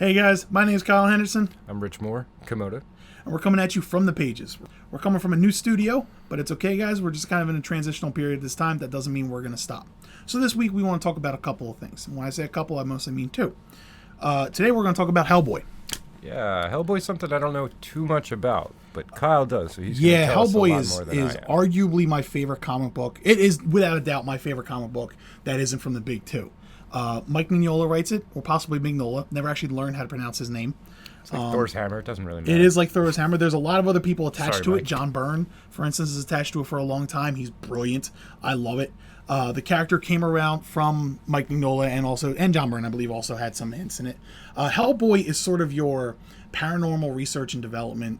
Hey guys, my name is Kyle Henderson, I'm Rich Moore, Komodo. and we're coming at you from the pages. We're coming from a new studio, but it's okay, guys. We're just kind of in a transitional period this time. That doesn't mean we're going to stop. So this week we want to talk about a couple of things. And when I say a couple, I mostly mean two. Today we're going to talk about Hellboy. Yeah, Hellboy's something I don't know too much about, but Kyle does, so he's going to tell us a Hellboy lot more than I is am. arguably my favorite comic book. It is without a doubt my favorite comic book that isn't from the big two. Mike Mignola writes it, or possibly Mignola. Never actually learned how to pronounce his name. It's like Thor's hammer. It doesn't really matter. It is like Thor's hammer. There's a lot of other people attached Sorry, to it. Mike. John Byrne, for instance, is attached to it for a long time. He's brilliant. I love it. The character came around from Mike Mignola and John Byrne, I believe, also had some hints in it. Hellboy is sort of your paranormal research and development,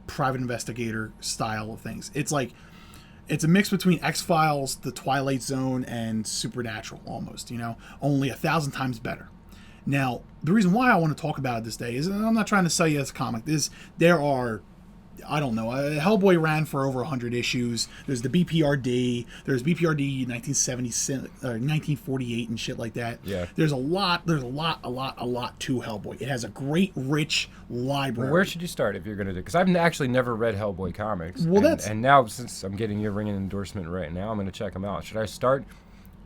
private investigator style of things. It's a mix between X-Files, The Twilight Zone, and Supernatural, almost, only 1,000 times better. Now, the reason why I want to talk about it this day is, and I'm not trying to sell you this comic, there are, I don't know, Hellboy ran for over 100 issues. There's the BPRD, there's BPRD 1948 and shit like that. Yeah. There's a lot to Hellboy. It has a great, rich library. Well, where should you start if you're going to do? Because I've actually never read Hellboy comics. Well, and now, since I'm getting your ringing endorsement right now, I'm going to check them out. Should I start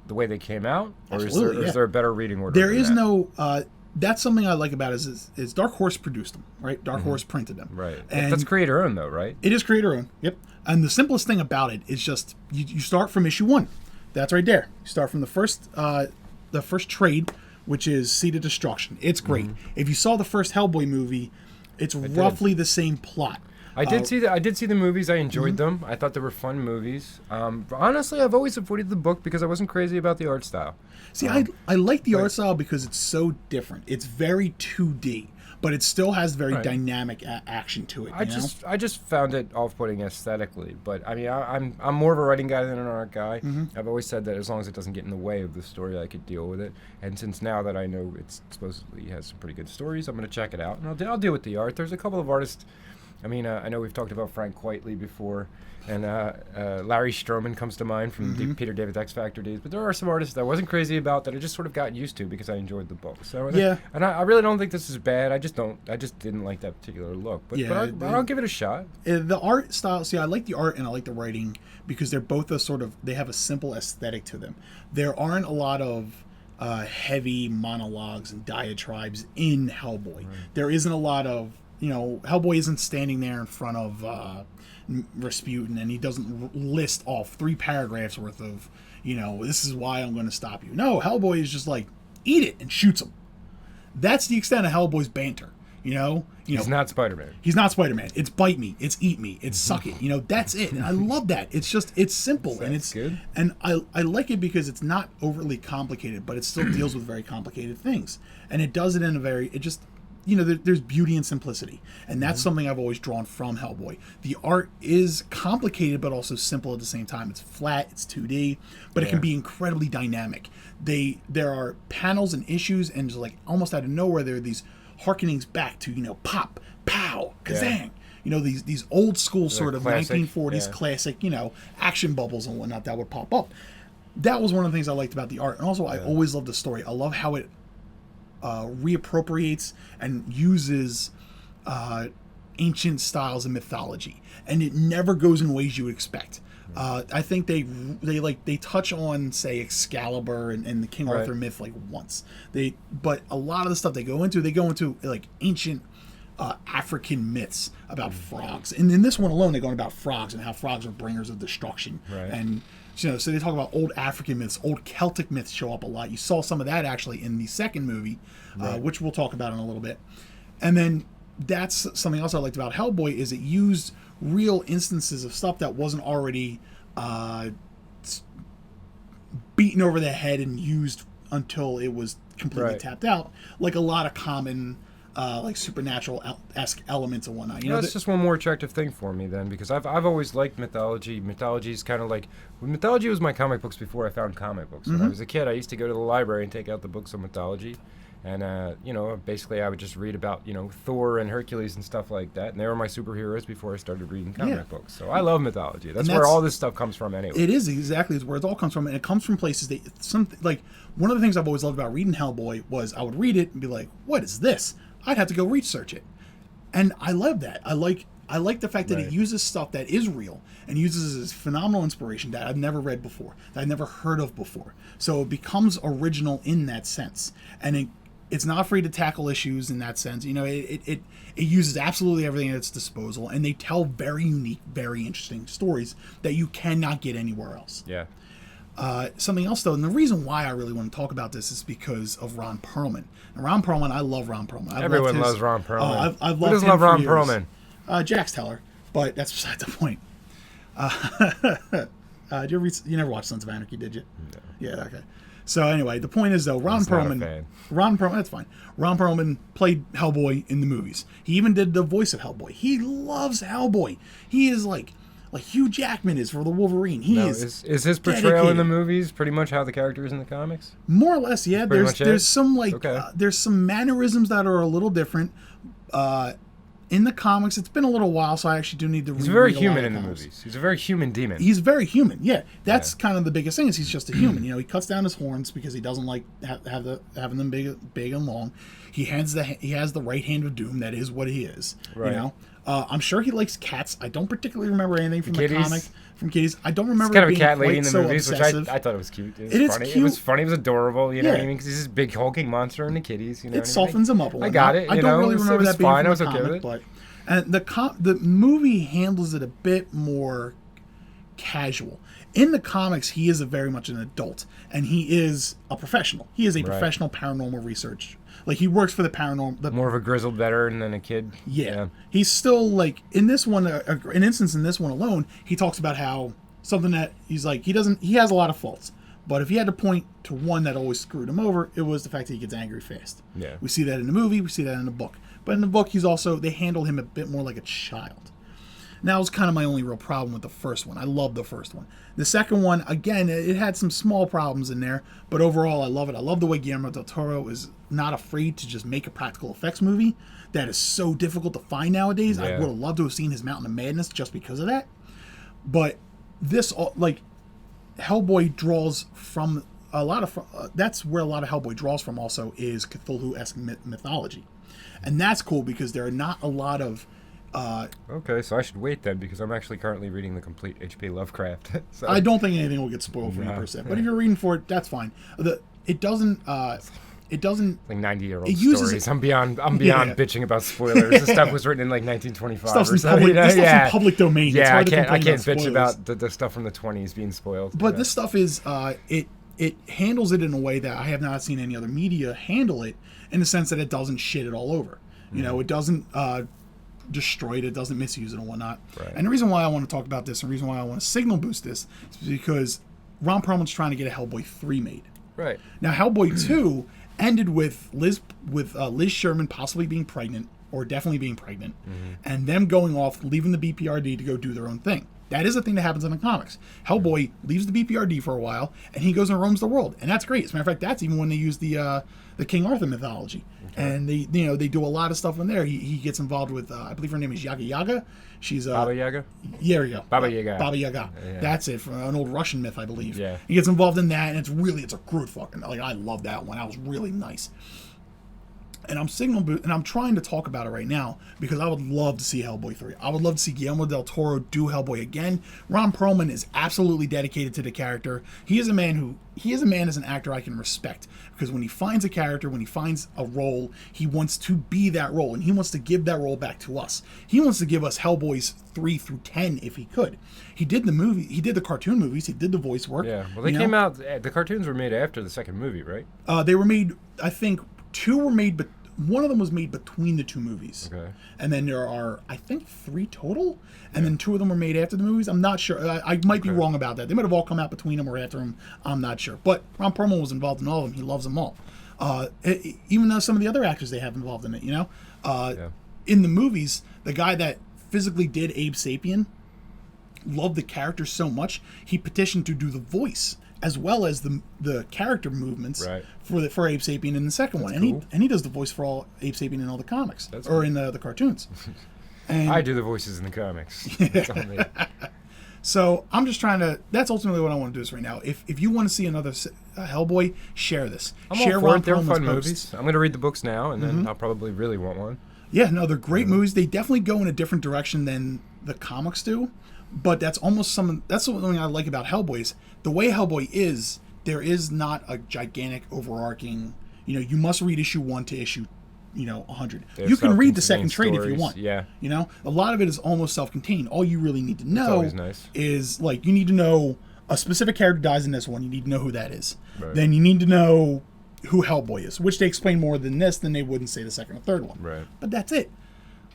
the way they came out, or Absolutely, is there a better reading order? There is no. That's something I like about it is Dark Horse produced them, right? Dark Horse printed them, Right. And That's creator owned, though, right? it is creator owned. Yep. And the simplest thing about it is just you start from issue 1. That's right there. You start from the first trade, which is Seed of Destruction. It's great. If you saw the first Hellboy movie, it's roughly the same plot. I did see the movies. I enjoyed them. I thought they were fun movies. Honestly, I've always avoided the book because I wasn't crazy about the art style. See, I like the art style because it's so different. It's very 2D, but it still has very dynamic action to it. I just found it off-putting aesthetically. But I mean, I'm more of a writing guy than an art guy. I've always said that as long as it doesn't get in the way of the story, I could deal with it. And since now that I know it supposedly has some pretty good stories, I'm going to check it out, and I'll deal with the art. There's a couple of artists. I mean, I know we've talked about Frank Quitely before, and Larry Stroman comes to mind from the Peter David's X Factor days. But there are some artists that I wasn't crazy about that I just sort of got used to because I enjoyed the book. So yeah, and I really don't think this is bad. I just didn't like that particular look. But I'll give it a shot. The art style. See, I like the art and I like the writing because they're both they have a simple aesthetic to them. There aren't a lot of heavy monologues and diatribes in Hellboy. Right. There isn't a lot of Hellboy isn't standing there in front of Rasputin and he doesn't list off 3 paragraphs worth of, this is why I'm going to stop you. No, Hellboy is just like, eat it and shoots him. That's the extent of Hellboy's banter. He's not Spider-Man. He's not Spider-Man. It's bite me. It's eat me. It's suck it. That's it. And I love that. It's simple and it's good. And I like it because it's not overly complicated, but it still deals with very complicated things. And it does it in a very, there's beauty and simplicity. And that's something I've always drawn from Hellboy. The art is complicated, but also simple at the same time. It's flat, it's 2D, but it can be incredibly dynamic. There are panels and issues, and just like almost out of nowhere, there are these harkenings back to, pop, pow, kazang. These old school sort of classic, 1940s classic, action bubbles and whatnot that would pop up. That was one of the things I liked about the art. And also, I always loved the story. I love how it reappropriates and uses ancient styles and mythology, and it never goes in ways you would expect. I think they touch on, say, Excalibur and the King Arthur myth once. But a lot of the stuff they go into like ancient African myths about frogs, and in this one alone, they're going about frogs and how frogs are bringers of destruction. Right. And so they talk about old African myths, old Celtic myths show up a lot. You saw some of that actually in the second movie, which we'll talk about in a little bit. And then that's something else I liked about Hellboy is it used real instances of stuff that wasn't already beaten over the head and used until it was completely tapped out, like a lot of common like supernatural-esque elements and whatnot. That's just one more attractive thing for me then, because I've always liked mythology. Mythology is kind of like, mythology was my comic books before I found comic books. When I was a kid, I used to go to the library and take out the books of mythology. And, basically I would just read about, Thor and Hercules and stuff like that. And they were my superheroes before I started reading comic books. So I love mythology. That's where all this stuff comes from anyway. It is exactly where it all comes from. And it comes from places one of the things I've always loved about reading Hellboy was I would read it and be like, what is this? I'd have to go research it. And I love that. I like the fact that Right. it uses stuff that is real and uses this phenomenal inspiration that I've never read before, that I've never heard of before. So it becomes original in that sense. And it's not afraid to tackle issues in that sense. You know, it uses absolutely everything at its disposal, and they tell very unique, very interesting stories that you cannot get anywhere else. Yeah. Something else, though, and the reason why I really want to talk about this is because of Ron Perlman. And Ron Perlman, I love Ron Perlman. Everyone loves Ron Perlman. I've Who loved doesn't him love for Ron years. Perlman? Jax Teller, but that's beside the point. Did you never watched Sons of Anarchy, did you? No. Yeah, okay. So anyway, the point is, though, Ron Not a Perlman, that's fine. Ron Perlman played Hellboy in the movies. He even did the voice of Hellboy. He loves Hellboy. He is like Hugh Jackman is for the Wolverine. Is his portrayal dedicated. in the movies pretty much how the character is in the comics? More or less, yeah. Pretty much There's it? some Okay. there's some mannerisms that are a little different. In the comics, it's been a little while, so I actually do need to. He's very reread a lot human of in the comics. movies. He's a very human demon. He's very human. Yeah, that's kind of the biggest thing is he's just a human. You know, he cuts down his horns because he doesn't like having them big and long. He has the right hand of doom. That is what he is. Right. You know, I'm sure he likes cats. I don't particularly remember anything from the kitties. comic from kitties. I don't remember. He's kind of a being cat lady quite in the so movies, obsessive. which I thought it was cute. It is funny. cute. It was funny. It was adorable. You know what I Yeah. mean? Because he's this big hulking monster in the kitties. You know, It softens him up a little. I got it. I don't really remember it was that being fine. from I was the okay comic, with it. but and the movie handles it a bit more casual. In the comics, he is very much an adult, and he is a professional. He is a professional paranormal research. Like he works for the paranormal. More of a grizzled veteran than a kid. Yeah. He's still like in this one. An instance in this one alone, he talks about how something that he's like he has a lot of faults. But if he had to point to one that always screwed him over, it was the fact that he gets angry fast. Yeah. We see that in the movie. We see that in the book. But in the book, they handle him a bit more like a child. And that was kind of my only real problem with the first one. I love the first one. The second one, again, it had some small problems in there, but overall, I love it. I love the way Guillermo del Toro is not afraid to just make a practical effects movie that is so difficult to find nowadays. I Yeah. would have loved to have seen his Mountain of Madness just because of that. But this, Hellboy draws from a lot of that's where a lot of Hellboy draws from also is Cthulhu-esque mythology. And that's cool because there are not a lot of Okay, so I should wait then because I'm actually currently reading the complete H.P. Lovecraft. So. I don't think anything will get spoiled for you No. per se. But if you're reading for it, that's fine. It doesn't like 90-year-old it uses stories. it- I'm beyond Yeah. bitching about spoilers. This stuff was written in like 1925 stuff's or in something. public, you know? this stuff's Yeah. in public domain. It's Yeah, I hard to can't complain bitch spoilers. about the stuff from the 20s being spoiled. But Yeah. this stuff is it handles it in a way that I have not seen any other media handle it in the sense that it doesn't shit it all over. You know, it doesn't destroy it, it doesn't misuse it and whatnot. Right. And the reason why I want to talk about this and the reason why I want to signal boost this is because Ron Perlman's trying to get a Hellboy 3 made. Right. Now Hellboy 2 ended with Liz Sherman possibly being pregnant or definitely being pregnant and them going off, leaving the BPRD to go do their own thing. That is a thing that happens in the comics. Hellboy leaves the BPRD for a while, and he goes and roams the world, and that's great. As a matter of fact, that's even when they use the King Arthur mythology, and they do a lot of stuff in there. He gets involved with I believe her name is Yaga Yaga. She's Baba Yaga? Yeah, there you go. Baba Yaga. Baba Yaga. Yeah. That's it, from an old Russian myth, I believe. Yeah. He gets involved in that, and it's a good fucking, like, I love that one. That was really nice. And I'm trying to talk about it right now because I would love to see Hellboy 3. I would love to see Guillermo del Toro do Hellboy again. Ron Perlman is absolutely dedicated to the character. He is a man as an actor I can respect because when he finds a character, when he finds a role, he wants to be that role and he wants to give that role back to us. He wants to give us Hellboys 3 through 10 if he could. He did the cartoon movies, he did the voice work. Yeah. Well, they came out. The cartoons were made after the second movie, right? They were made, I think, two were made, but one of them was made between the two movies. Okay. And then there are, I think, 3 total. And then 2 of them were made after the movies. I'm not sure. I might be wrong about that. They might have all come out between them or after them. I'm not sure. But Ron Perlman was involved in all of them. He loves them all. Even though some of the other actors they have involved in it, In the movies, the guy that physically did Abe Sapien loved the character so much, he petitioned to do the voice as well as the character movements for Abe Sapien in the second one. And he does the voice for all Abe Sapien in all the comics in the cartoons. And I do the voices in the comics. That's all me. So I'm just trying to. That's ultimately what I want to do is right now. If you want to see another Hellboy, share this. I'm share all for Ron it. They're Perlman's fun post. movies. I'm going to read the books now, and then I'll probably really want one. Yeah, no, they're great movies. They definitely go in a different direction than the comics do, but that's almost some. That's the thing I like about Hellboy is the way Hellboy is. There is not a gigantic overarching. You must read issue 1 to issue 100. They're You can read the second self-contained trade if you want. stories, yeah. A lot of it is almost self-contained. All you really need to know always nice. is like you need to know a specific character dies in this one. You need to know who that is. Right. Then you need to know who Hellboy is, which they explain more than this than they would in say the second or third one. Right. But that's it.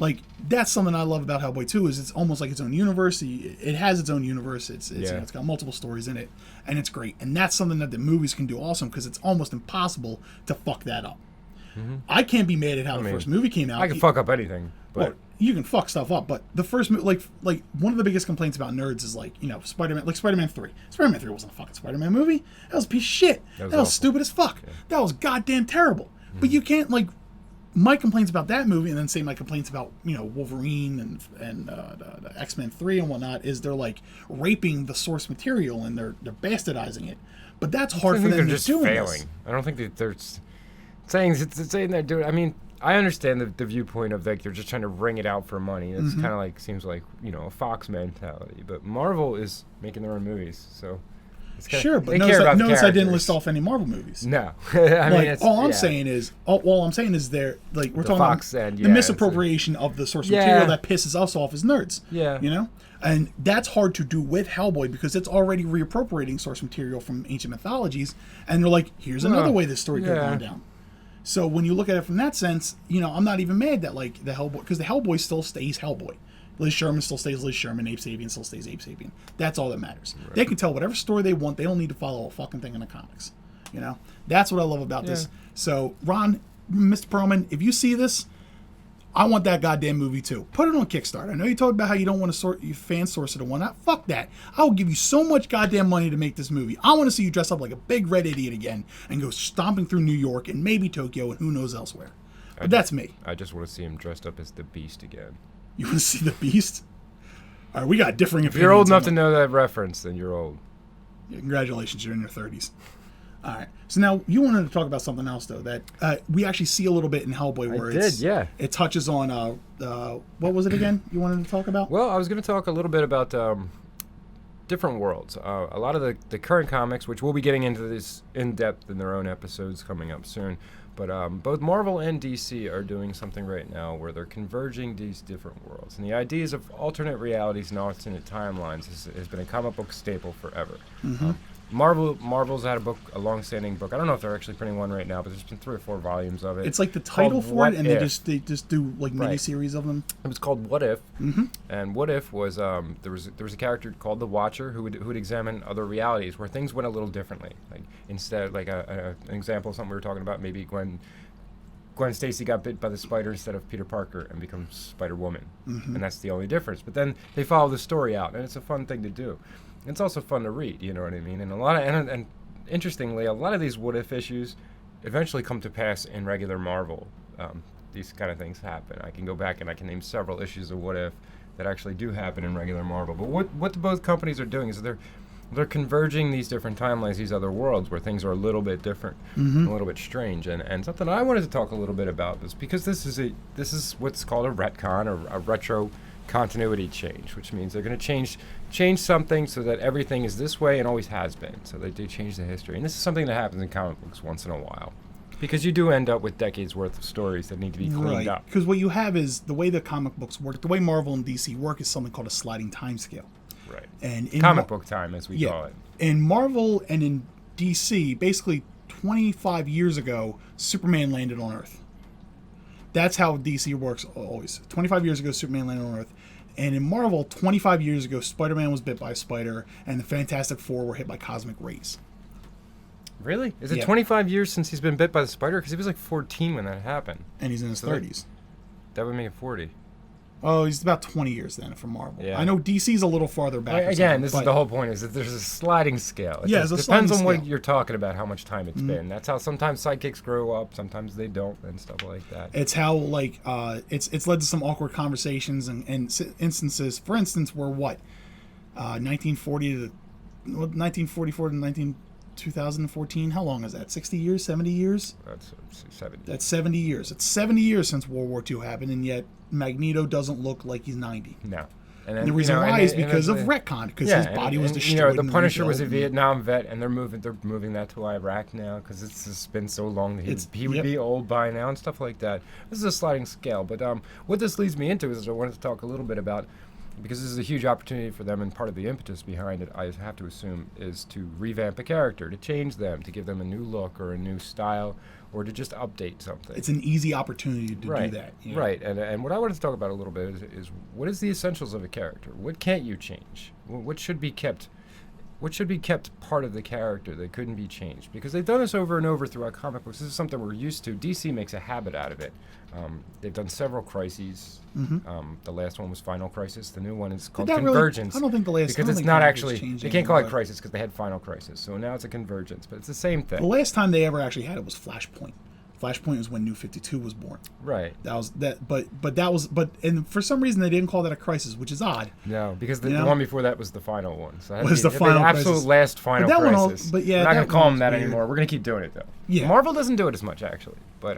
Like that's something I love about Hellboy too. Is it's almost like its own universe. It has its own universe. It's it's got multiple stories in it, and it's great. And that's something that the movies can do awesome because it's almost impossible to fuck that up. I can't be mad at how the first movie came out. I can fuck up anything, but well, you can fuck stuff up. But the first like one of the biggest complaints about nerds is like Spider-Man, like Spider-Man 3. Spider-Man 3 wasn't a fucking Spider-Man movie. That was a piece of shit. That was stupid as fuck. Yeah. That was goddamn terrible. But you can't like. My complaints about that movie, and then say my complaints about Wolverine and the X-Men 3 and whatnot, is they're like raping the source material and they're bastardizing it. But that's hard for them to do. Failing. I don't think that they're saying they're doing. I mean, I understand the viewpoint of like they're just trying to wring it out for money. It's kind of like seems like a Fox mentality. But Marvel is making their own movies, so. Sure, but notice I didn't list off any Marvel movies. No, I mean, all I'm saying is they're like we're talking Fox about end, the misappropriation of the source material that pisses us off as nerds. Yeah, and that's hard to do with Hellboy because it's already reappropriating source material from ancient mythologies, and they're like, here's another way this story could have gone down. So when you look at it from that sense, I'm not even mad that like the Hellboy because the Hellboy still stays Hellboy. Liz Sherman still stays Liz Sherman. Abe Sapien still stays Abe Sapien. That's all that matters. Right. They can tell whatever story they want. They don't need to follow a fucking thing in the comics. That's what I love about this. So, Ron, Mr. Perlman, if you see this, I want that goddamn movie too. Put it on Kickstarter. I know you talked about how you don't want to fan source it or whatnot. Fuck that. I will give you so much goddamn money to make this movie. I want to see you dress up like a big red idiot again and go stomping through New York and maybe Tokyo and who knows elsewhere. But that's me. I just want to see him dressed up as the Beast again. You want to see the Beast? All right, we got differing opinions. If you're old enough to know that reference, then you're old. Yeah, congratulations, you're in your 30s. All right. So now you wanted to talk about something else, though, that we actually see a little bit in Hellboy where it touches on, what was it again you wanted to talk about? Well, I was going to talk a little bit about different worlds. A lot of the current comics, which we'll be getting into this in depth in their own episodes coming up soon, but both Marvel and DC are doing something right now where they're converging these different worlds. And the ideas of alternate realities and alternate timelines has been a comic book staple forever. Marvel's had a long-standing book. I don't know if they're actually printing one right now, but there's been 3 or 4 volumes of it. It's like the title for it, and they just do like mini-series of them. It was called What If, and What If was there was a character called the Watcher who would examine other realities where things went a little differently. Like instead, like an example of something we were talking about, maybe Gwen Stacy got bit by the spider instead of Peter Parker and becomes Spider-Woman, and that's the only difference. But then they follow the story out, and it's a fun thing to do. It's also fun to read, you know what I mean? And and interestingly, a lot of these what if issues eventually come to pass in regular Marvel. These kind of things happen. I can go back and I can name several issues of what if that actually do happen in regular Marvel. But what both companies are doing is they're converging these different timelines, these other worlds where things are a little bit different, a little bit strange. And something I wanted to talk a little bit about is because this is what's called a retcon, or a retro continuity change, which means they're going to change something so that everything is this way and always has been. So they do change the history. And this is something that happens in comic books once in a while. Because you do end up with decades worth of stories that need to be cleaned up. Because what you have is the way the comic books work, the way Marvel and DC work is something called a sliding time scale. Right. And in comic book time, as we call it. In Marvel and in DC, basically 25 years ago, Superman landed on Earth. That's how DC works always. 25 years ago, Superman landed on Earth. And in Marvel, 25 years ago, Spider-Man was bit by a spider, and the Fantastic Four were hit by cosmic rays. Really? Is it 25 years since he's been bit by the spider? Because he was like 14 when that happened. And he's in his 30s. That would make it 40. Oh, he's about 20 years then from Marvel. Yeah. I know DC's a little farther back. Again, this is the whole point, is that there's a sliding scale. It depends on what you're talking about, how much time it's been. That's how sometimes sidekicks grow up, sometimes they don't, and stuff like that. It's how, like, it's led to some awkward conversations and instances, for instance, where 1940 to 1944 to 2014. How long is that? 60 years? 70 years? That's 70. That's 70 years. It's 70 years since World War II happened, and yet Magneto doesn't look like he's 90. No. And the reason why is because of retcon, because his body was destroyed. The Punisher was a Vietnam vet, and they're moving that to Iraq now because it's just been so long that he would be old by now and stuff like that. This is a sliding scale, but what this leads me into is I wanted to talk a little bit about, because this is a huge opportunity for them, and part of the impetus behind it, I have to assume, is to revamp a character, to change them, to give them a new look or a new style, or to just update something. It's an easy opportunity to do that. You know? Right, and what I wanted to talk about a little bit is what is the essentials of a character? What can't you change? What should be kept? What should be kept part of the character that couldn't be changed? Because they've done this over and over throughout comic books. This is something we're used to. DC makes a habit out of it. They've done several crises. The last one was Final Crisis. The new one is called Convergence. I don't think the last because it's not actually. They can't call it Crisis because they had Final Crisis. So now it's a Convergence, but it's the same thing. The last time they ever actually had it was Flashpoint. Flashpoint was when New 52 was born. Right. That was that, and for some reason they didn't call that a crisis, which is odd. No, because the one before that was the final one. So was the final absolute last final crisis. But yeah, we're not gonna call them that anymore. We're gonna keep doing it though. Yeah. Marvel doesn't do it as much actually, but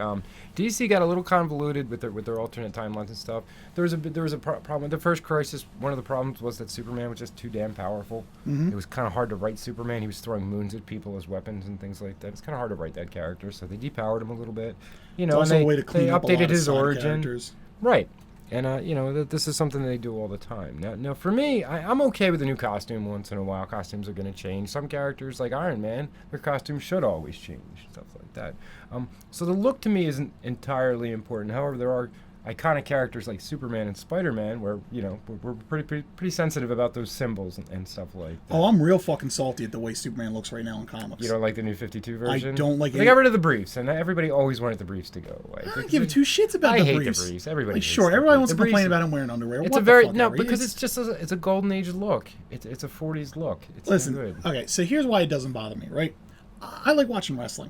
DC got a little convoluted with their alternate timelines and stuff. There was a problem with the first crisis. One of the problems was that Superman was just too damn powerful. It was kind of hard to write Superman. He was throwing moons at people as weapons and things like that. It's kind of hard to write that character, so they depowered him a little bit. You know, it's also a way to clean up updated his origin. Characters. Right. And, this is something they do all the time. Now for me, I'm okay with a new costume once in a while. Costumes are going to change. Some characters, like Iron Man, their costume should always change, stuff like that. So the look to me isn't entirely important. However, there are iconic characters like Superman and Spider-Man where, we're pretty sensitive about those symbols and stuff like that. Oh, I'm real fucking salty at the way Superman looks right now in comics. You don't like the new 52 version? I don't like it. They got rid of the briefs, and everybody always wanted the briefs to go away. I don't give two shits about the briefs. I hate the briefs. Everybody hates everybody wants to complain about him wearing underwear. It's because it's just it's a golden age look. It's a 40s look. It's Listen, good. Okay, so here's why it doesn't bother me, right? I like watching wrestling.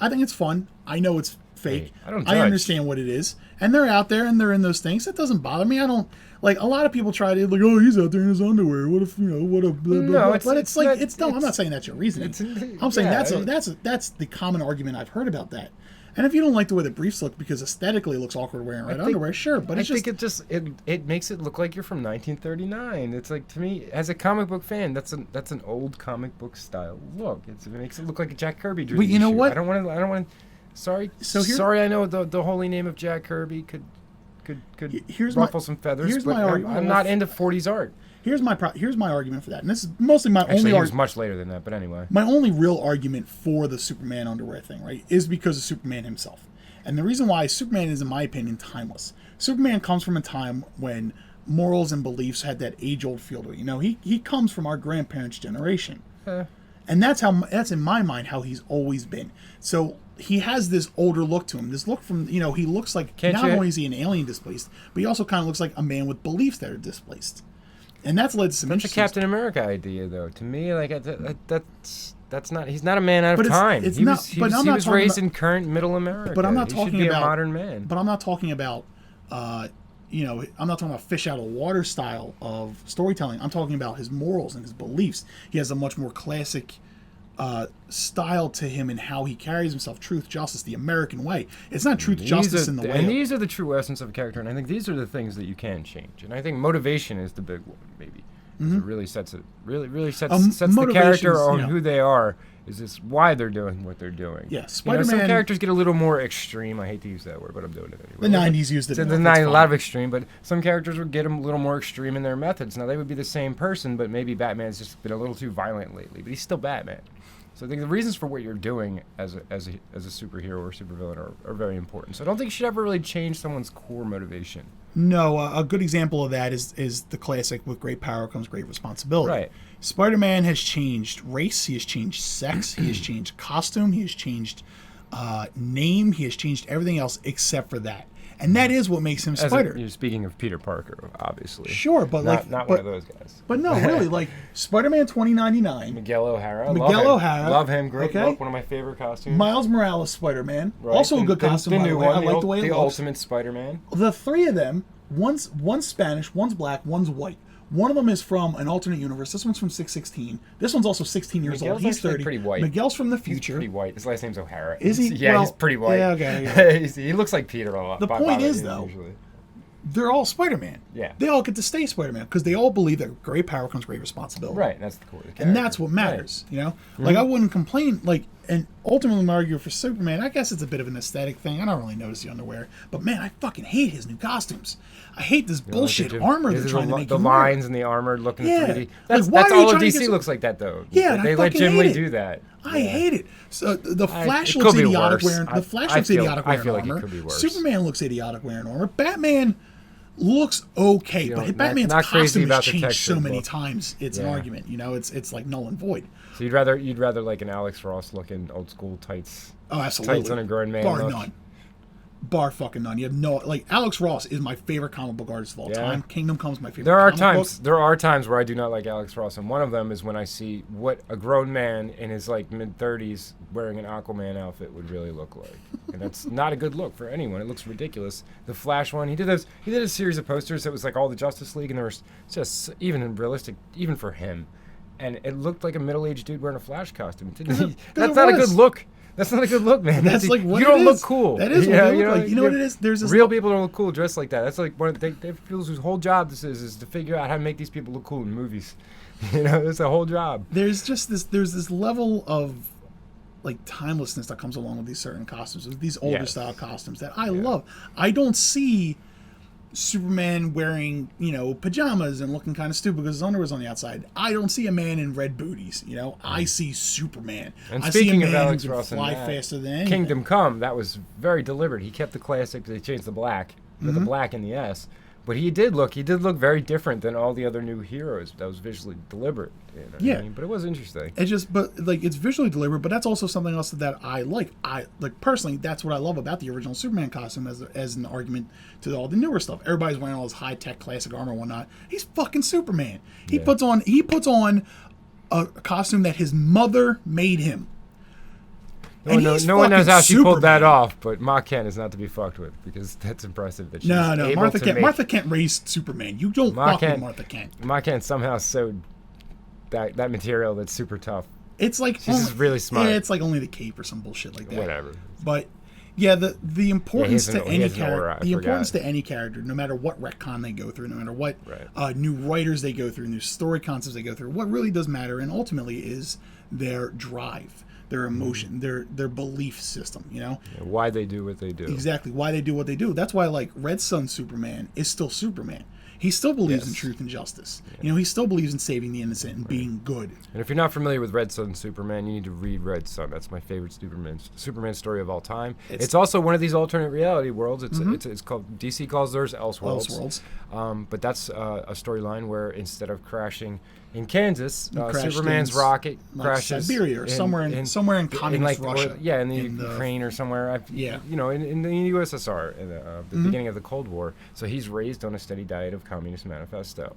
I think it's fun. I know it's fake. I don't judge. I understand what it is. And they're out there and they're in those things. That doesn't bother me. I don't like a lot of people try to like, oh, he's out there in his underwear. What if what a blah, blah, blah. But it's no, I'm not saying that's your reasoning. I'm saying that's the common argument I've heard about that. And if you don't like the way the briefs look because aesthetically it looks awkward wearing red underwear, sure. But it makes it look like you're from 1939. It's like, to me, as a comic book fan, that's an old comic book style look. It makes it look like a Jack Kirby drew. But you know what? I don't want to. Sorry. Sorry, I know the holy name of Jack Kirby could ruffle some feathers, but I'm not into 40s art. Here's my argument for that, and this is mostly my only argument. It was much later than that, but anyway. My only real argument for the Superman underwear thing, right, is because of Superman himself. And the reason why Superman is, in my opinion, timeless. Superman comes from a time when morals and beliefs had that age-old feel to it. He comes from our grandparents' generation. And that's in my mind how he's always been. So he has this older look to him. This look from, he looks like, not only is he an alien displaced, but he also kind of looks like a man with beliefs that are displaced. And that's led to some interesting. That's a Captain America idea, though. To me, like that's not. He's not a man out of time. He was raised in current middle America. But I'm not talking about a modern man. But I'm not talking about, I'm not talking about fish out of water style of storytelling. I'm talking about his morals and his beliefs. He has a much more classic style to him and how he carries himself. Truth, justice, the American way. It's not truth, justice in the way. And these are the true essence of a character, and I think these are the things that you can change. And I think motivation is the big one, maybe. It really sets it. Really sets the character on who they are. Is this why they're doing what they're doing? Yeah, Spider-Man. Some characters get a little more extreme. I hate to use that word, but I'm doing it anyway. The 90s used it. A lot of extreme, but some characters would get a little more extreme in their methods. Now they would be the same person, but maybe Batman's just been a little too violent lately. But he's still Batman. So I think the reasons for what you're doing as a superhero or supervillain are very important. So I don't think you should ever really change someone's core motivation. No, a good example of that is the classic, with great power comes great responsibility. Right. Spider-Man has changed race, he has changed sex, he has changed costume, he has changed name, he has changed everything else except for that. And that is what makes him Spider. You're speaking of Peter Parker, obviously. Sure, but not one of those guys. But no, really, like Spider-Man 2099. Miguel O'Hara. Love him. Great look. One of my favorite costumes. Miles Morales Spider-Man. Right. Also a good costume. The new one. I like the way it looks. The Ultimate Spider-Man. The three of them, one's Spanish, one's black, one's white. One of them is from an alternate universe. This one's from 616. This one's also 16 years old. He's 30. Pretty white. Miguel's from the He's future. pretty white. His last name's O'Hara. Is he? Yeah, Well, he's pretty white. yeah, okay. He looks like Peter a lot. The point is, though, usually. they're all Spider-Man. Yeah. They all get to stay Spider-Man because they all believe that great power comes great responsibility. Right, that's the core of the character. And that's what matters, you know? Like, I wouldn't complain, like, and ultimately my argument for Superman, I guess it's a bit of an aesthetic thing. I don't really notice the underwear. But, man, I fucking hate his new costumes. I hate this bullshit armor they're trying to make him wear. The lines and the armor looking 3D. That's Like, why are you all of trying to DC get looks like that, though. Yeah, they I let fucking Jim hate Lee it. do that. I hate it. So the Flash it looks could be idiotic worse. wearing I feel like armor. it could be worse. Superman looks idiotic wearing armor. Batman looks okay, You know, but Batman's not crazy costume about has the changed so texture many look. times. It's an argument, you know. It's like null and void. So you'd rather like an Alex Ross looking old school tights. Oh, absolutely. Tights on a grown man. Bar look. none. Bar fucking none. You have no like Alex Ross is my favorite comic book artist of all time. Kingdom Come's my favorite. There are times where I do not like Alex Ross, and one of them is when I see what a grown man in his like mid-30s wearing an Aquaman outfit would really look like, and that's not a good look for anyone. It looks ridiculous. The Flash one, he did a series of posters that was like all the Justice League, and there was just even realistic, even for him, and it looked like a middle-aged dude wearing a Flash costume. That's not a good look. That's not a good look, man. That's like what you don't it look is. cool. That is what they look like. You know what it is? There's this real people don't look cool dressed like that. That's like one of they people whose whole job this is to figure out how to make these people look cool in movies. You know, it's a whole job. There's this level of like timelessness that comes along with these certain costumes, with these older style costumes that I love. I don't see Superman wearing, you know, pajamas and looking kind of stupid because his underwear's on the outside. I don't see a man in red booties, you know. I see Superman. And I speaking see a of man Alex who can Ross and fly that, faster than anything. Kingdom Come, that was very deliberate. He kept the classic. They changed the black, the black in the S. But he did look very different than all the other new heroes. That was visually deliberate. You know what I mean? But it was interesting. It's visually deliberate, but that's also something else that I like. I like personally. That's what I love about the original Superman costume as an argument to all the newer stuff. Everybody's wearing all this high tech classic armor and whatnot. He's fucking Superman. He puts on a costume that his mother made him. No one knows how she pulled that off, but Ma Kent is not to be fucked with because that's impressive. That she's able to make... Martha Kent raised Superman. You don't fuck with Martha Kent. Ma Kent somehow sewed that material that's super tough. It's like she's just really smart. Yeah, it's like only the cape or some bullshit like that. Whatever. But yeah, the importance to any character, the importance to any character, no matter what retcon they go through, no matter what new writers they go through, new story concepts they go through, what really does matter, and ultimately is their drive, their emotion, their belief system, you know? Yeah, why they do what they do. Exactly, why they do what they do. That's why, like, Red Sun Superman is still Superman. He still believes in truth and justice. Yeah. You know, he still believes in saving the innocent and being good. And if you're not familiar with Red Sun Superman, you need to read Red Sun. That's my favorite Superman story of all time. It's also one of these alternate reality worlds. It's called, DC calls theirs Elseworlds. But that's a storyline where instead of crashing in Kansas, Superman's rocket crashes Siberia or somewhere in communist Russia. In the Ukraine or somewhere. You know, in the USSR in the beginning of the Cold War. So he's raised on a steady diet of Communist Manifesto,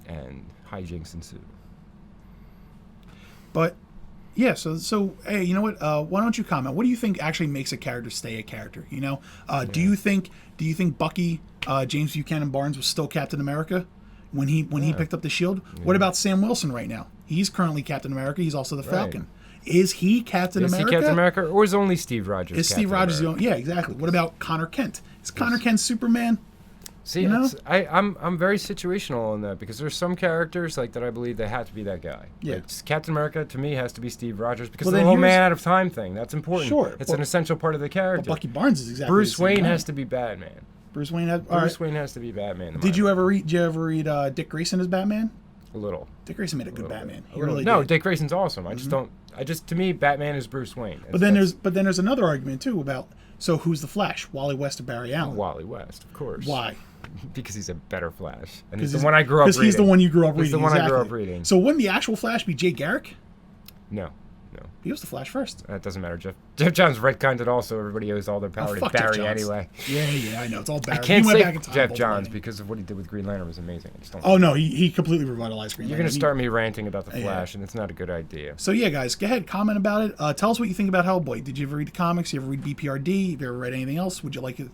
and hijinks ensue. But yeah, so hey, you know what? Why don't you comment? What do you think actually makes a character stay a character? You know, do you think Bucky, James Buchanan Barnes was still Captain America when he picked up the shield? What about Sam Wilson right now? He's currently Captain America. He's also the Falcon. Is he Captain America? Is he Captain America, or is only Steve Rogers? Is Steve Rogers the only? Yeah, exactly. What about Connor Kent? Is Connor Kent Superman? See, you know? I'm very situational on that because there's some characters like that I believe they have to be that guy. Yeah. Like, Captain America to me has to be Steve Rogers because of the whole man out of time thing. That's important. Sure. It's an essential part of the character. Bucky Barnes is exactly Bruce the same Wayne guy. has to be Batman. Bruce Wayne has to be Batman. Did you ever read Dick Grayson as Batman? A little. Dick Grayson made a good Batman. He really did. Dick Grayson's awesome. To me, Batman is Bruce Wayne. But then there's another argument too about, so who's the Flash? Wally West or Barry Allen? Wally West, of course. Why? Because he's a better Flash, and he's the one I grew up reading. Because he's the one you grew up reading. He's the one I grew up reading. So wouldn't the actual Flash be Jay Garrick? No. He was the Flash first. That doesn't matter. Jeff Johns retconned it all, so everybody owes all their power to fuck Jeff Barry Johns. anyway. Yeah, I know. It's all Barry. I can't He went say back in time, Jeff Bolt Johns Lightning. because of what he did with Green Lantern was amazing. I just don't. Oh no, he completely revitalized Green You're Lantern. going to start me ranting about the Flash, Yeah. and it's not a good idea. So yeah, guys, go ahead, comment about it. Tell us what you think about Hellboy. Did you ever read the comics? You ever read BPRD? Have you ever read anything else? Would you like us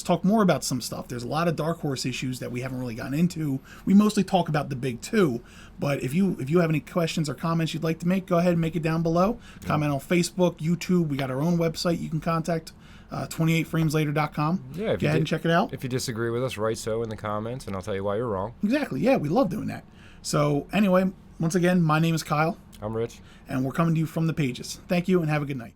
to talk more about some stuff? There's a lot of Dark Horse issues that we haven't really gotten into. We mostly talk about the big two, but if you have any questions or comments you'd like to make, go ahead and make it down below. Comment on Facebook, YouTube. We got our own website. You can contact 28framelater.com. Yeah, go ahead and check it out. If you disagree with us, write so in the comments, and I'll tell you why you're wrong. Exactly. Yeah, we love doing that. So anyway, once again, my name is Kyle. I'm Rich. And we're coming to you from the pages. Thank you and have a good night.